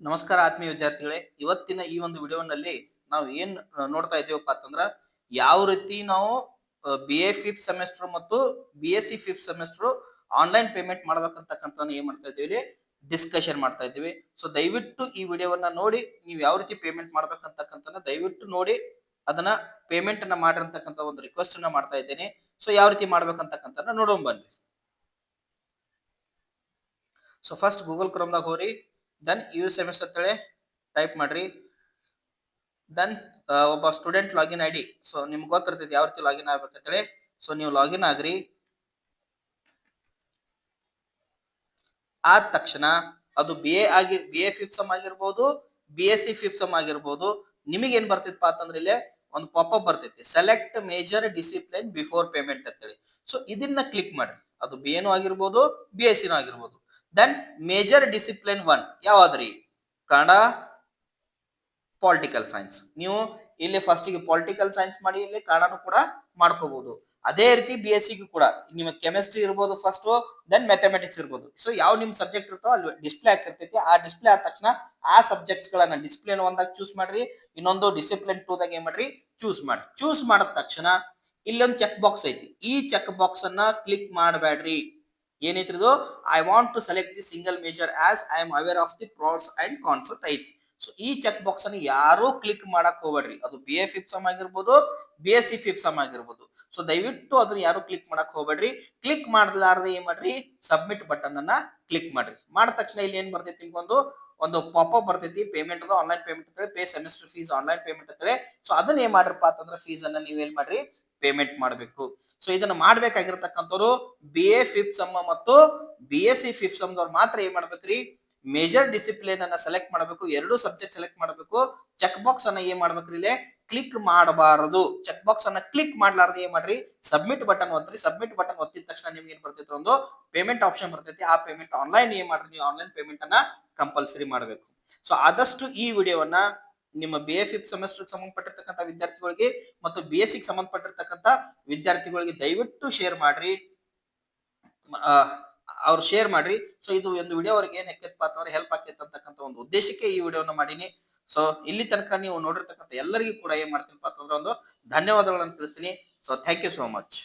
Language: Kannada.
ನಮಸ್ಕಾರ ಆತ್ಮೀಯ ವಿದ್ಯಾರ್ಥಿಗಳೇ. ಇವತ್ತಿನ ಈ ಒಂದು ವಿಡಿಯೋನಲ್ಲಿ ನಾವು ಏನ್ ನೋಡ್ತಾ ಇದ್ದೀವಪ್ಪ ಅಂತಂದ್ರ ಯಾವ ರೀತಿ ನಾವು BA 5th ಸೆಮಿಸ್ಟರ್ ಮತ್ತು BSc 5th semester online payment ಮಾಡ್ಬೇಕಂತಕ್ಕಂತ ಏನ್ ಮಾಡ್ತಾ ಇದ್ದೀವಿ ಡಿಸ್ಕಷನ್ ಮಾಡ್ತಾ ಇದ್ದೀವಿ. ಸೊ ದಯವಿಟ್ಟು ಈ ವಿಡಿಯೋವನ್ನ ನೋಡಿ ನೀವು ಯಾವ ರೀತಿ ಪೇಮೆಂಟ್ ಮಾಡ್ಬೇಕಂತಕ್ಕಂತ ದಯವಿಟ್ಟು ನೋಡಿ ಅದನ್ನ ಪೇಮೆಂಟ್ ಅನ್ನ ಮಾಡಿರ್ತಕ್ಕಂತ ಒಂದು ರಿಕ್ವೆಸ್ಟ್ ಅನ್ನ ಮಾಡ್ತಾ ಇದ್ದೇನೆ. ಸೊ ಯಾವ ರೀತಿ ಮಾಡ್ಬೇಕಂತಕ್ಕಂತ ನೋಡೋಣ ಬನ್ನಿ. ಸೊ ಫಸ್ಟ್ ಗೂಗಲ್ ಕ್ರೋಮ್ದಾಗ ಹೋರಿ, ದೆನ್ ಯು ಸೆಮಿಸ್ಟರ್ ಅಂತೇಳಿ ಟೈಪ್ ಮಾಡ್ರಿ. ದೆನ್ ಒಬ್ಬ ಸ್ಟೂಡೆಂಟ್ ಲಾಗಿನ್ ಐಡಿ, ಸೊ ನಿಮ್ಗೆ ಗೊತ್ತಿರ್ತೈತಿ ಯಾವ ರೀತಿ ಲಾಗಿನ್ ಆಗ್ಬೇಕಂತೇಳಿ. ಸೊ ನೀವು ಲಾಗಿನ್ ಆಗ್ರಿ. ಆದ ತಕ್ಷಣ ಅದು BA 5th ಸೆಮ್ ಆಗಿರ್ಬೋದು, BSc 5th ಸೆಮ್ ಆಗಿರ್ಬೋದು, ನಿಮಗೆ ಏನ್ ಬರ್ತಿತ್ತಪ್ಪ ಅಂತಂದ್ರೆ ಇಲ್ಲೇ ಒಂದು ಪಾಪಪ್ ಬರ್ತೈತಿ, select major discipline before payment ಅಂತೇಳಿ. ಸೊ ಇದನ್ನ ಕ್ಲಿಕ್ ಮಾಡ್ರಿ. ಅದು BA ಆಗಿರ್ಬೋದು, BSc ಆಗಿರ್ಬೋದು. ದೆನ್ ಮೇಜರ್ ಡಿಸಿಪ್ಲಿನ್ 1 ಯಾವ್ದ್ರಿ? Kannada, political science. ನೀವು ಇಲ್ಲಿ ಫಸ್ಟ್ ಗೆ ಪೊಲಿಟಿಕಲ್ ಸೈನ್ಸ್ ಮಾಡಿ, ಇಲ್ಲಿ ಕನ್ನಡನು ಕೂಡ ಮಾಡ್ಕೋಬಹುದು. ಅದೇ ರೀತಿ BSc ಕೂಡ ನಿಮ್ಮ ಕೆಮಿಸ್ಟ್ರಿ ಇರ್ಬೋದು ಫಸ್ಟ್, ದೆನ್ ಮ್ಯಾಥಮೆಟಿಕ್ಸ್ ಇರ್ಬೋದು. ಸೊ ಯಾವ ನಿಮ್ ಸಬ್ಜೆಕ್ಟ್ ಇರ್ತೋ ಅಲ್ಲಿ ಡಿಸ್ಪ್ಲೇ ಆಗ್ತಿರ್ತೈತಿ. ಆ ಡಿಸ್ಪ್ಲೇ ಆದ ತಕ್ಷಣ ಆ ಸಬ್ಜೆಕ್ಟ್ಸ್ ಗಳನ್ನ ಡಿಸಿಪ್ಲಿನ್ 1 ದಾಗ ಚೂಸ್ ಮಾಡ್ರಿ, ಇನ್ನೊಂದು ಡಿಸಿಪ್ಲಿನ್ 2 ದಾಗ ಏನ್ ಮಾಡ್ರಿ ಚೂಸ್ ಮಾಡಿ. ಚೂಸ್ ಮಾಡಿದ ತಕ್ಷಣ ಇಲ್ಲೊಂದು ಚೆಕ್ ಬಾಕ್ಸ್ ಐತಿ. ಈ ಚೆಕ್ ಬಾಕ್ಸ್ ಅನ್ನ ಕ್ಲಿಕ್ ಮಾಡಬೇಡ್ರಿ. ಏನೈತ್ರಿದು? I want to select the single major as I am aware of the pros and cons ಐತಿ. ಸೊ ಈ ಚೆಕ್ ಬಾಕ್ಸ್ ಅನ್ನು ಯಾರು ಕ್ಲಿಕ್ ಮಾಡಕ್ ಹೋಗ್ಬೇಡ್ರಿ. ಅದು BA 5th ಸೆಮ್ ಆಗಿರ್ಬೋದು, BSc 5th ಸೆಮ್ ಆಗಿರ್ಬೋದು. ಸೊ ದಯವಿಟ್ಟು ಅದನ್ನ ಯಾರು ಕ್ಲಿಕ್ ಮಾಡಕ್ ಹೋಗ್ಬೇಡ್ರಿ. ಕ್ಲಿಕ್ ಮಾಡಲಾರ್ದೆ ಏನ್ ಮಾಡ್ರಿ, ಸಬ್ಮಿಟ್ ಬಟನ್ ಅನ್ನ ಕ್ಲಿಕ್ ಮಾಡ್ರಿ. ಮಾಡಿದ ತಕ್ಷಣ ಇಲ್ಲಿ ಏನ್ ಬರ್ತೈತಿ, ಒಂದು ಪಾಪಪ್ ಬರ್ತೈತಿ, ಪೇಮೆಂಟ್ ಅದು ಆನ್ಲೈನ್ ಪೇಮೆಂಟ್ ಅಂತ pay semester fees online payment ಅಂತ. ಸೊ ಅದನ್ನ ಏನ್ ಮಾಡ್ರಪ್ಪ ಅಂತಂದ್ರೆ ಫೀಸ್ ಅನ್ನ ನೀವ್ ಏನ್ ಮಾಡ್ರಿ, ಪೇಮೆಂಟ್ ಮಾಡಬೇಕು. ಸೊ ಇದನ್ನ ಮಾಡ್ಬೇಕಾಗಿರ್ತಕ್ಕಂಥವ್ರು BA 5th ಸೆಮ್ ಮತ್ತು BSc 5th ಸೆಮ್ ದವ್ರು ಮಾತ್ರ ಏನ್ ಮಾಡ್ಬೇಕ್ರಿ, ಮೇಜರ್ ಡಿಸಿಪ್ಲಿನ್ ಅನ್ನ ಸೆಲೆಕ್ಟ್ ಮಾಡಬೇಕು. ಎರಡು ಸಬ್ಜೆಕ್ಟ್ ಸೆಲೆಕ್ಟ್ ಮಾಡಬೇಕು. ಚೆಕ್ ಬಾಕ್ಸ್ ಅನ್ನ ಏನ್ ಮಾಡ್ಬೇಕ್ರಿ, ಇಲ್ಲಿ ಕ್ಲಿಕ್ ಮಾಡಬಾರದು. ಚೆಕ್ ಬಾಕ್ಸ್ ಅನ್ನ ಕ್ಲಿಕ್ ಮಾಡ್ಲಾರ್ದೆ ಏನ್ ಮಾಡ್ರಿ, ಸಬ್ಮಿಟ್ ಬಟನ್ ಒತ್ತಿರಿ. ಸಬ್ಮಿಟ್ ಬಟನ್ ಒತ್ತಿದ ತಕ್ಷಣ ನಿಮ್ಗೆ ಏನ್ ಬರ್ತೈತಿ, ಒಂದು ಪೇಮೆಂಟ್ ಆಪ್ಷನ್ ಬರ್ತೈತಿ. ಆ ಪೇಮೆಂಟ್ ಆನ್ಲೈನ್ ಏನ್ ಮಾಡ್ರಿ, ನೀವು ಆನ್ಲೈನ್ ಪೇಮೆಂಟ್ ಅನ್ನ ಕಂಪಲ್ಸರಿ ಮಾಡಬೇಕು. ಸೊ ಆದಷ್ಟು ಈ ವಿಡಿಯೋವನ್ನ ನಿಮ್ಮ BA 5th ಸೆಮಿಸ್ಟರ್ ಸಂಬಂಧಪಟ್ಟಿರ್ತಕ್ಕಂಥ ವಿದ್ಯಾರ್ಥಿಗಳಿಗೆ ಮತ್ತು BSc ಸಂಬಂಧಪಟ್ಟಿರ್ತಕ್ಕಂಥ ವಿದ್ಯಾರ್ಥಿಗಳಿಗೆ ದಯವಿಟ್ಟು ಶೇರ್ ಮಾಡ್ರಿ. ಅವ್ರು ಶೇರ್ ಮಾಡ್ರಿ. ಸೊ ಇದು ಒಂದು ವಿಡಿಯೋ ಅವ್ರಿಗೆ ಏನ್ ಯಾಕೈತಪ್ಪ ಅಂತಂದ್ರೆ ಹೆಲ್ಪ್ ಆಕೈತೆ ಅಂತಕ್ಕಂಥ ಒಂದು ಉದ್ದೇಶಕ್ಕೆ ಈ ವಿಡಿಯೋನ ಮಾಡೀನಿ. ಸೊ ಇಲ್ಲಿ ತನಕ ನೀವು ನೋಡಿರ್ತಕ್ಕಂಥ ಎಲ್ಲರಿಗೂ ಕೂಡ ಏನ್ ಮಾಡ್ತೀನಪ್ಪ ಅಂತಂದ್ರೆ ಒಂದು ಧನ್ಯವಾದಗಳನ್ನು ತಿಳಿಸ್ತೀನಿ. So thank you so much.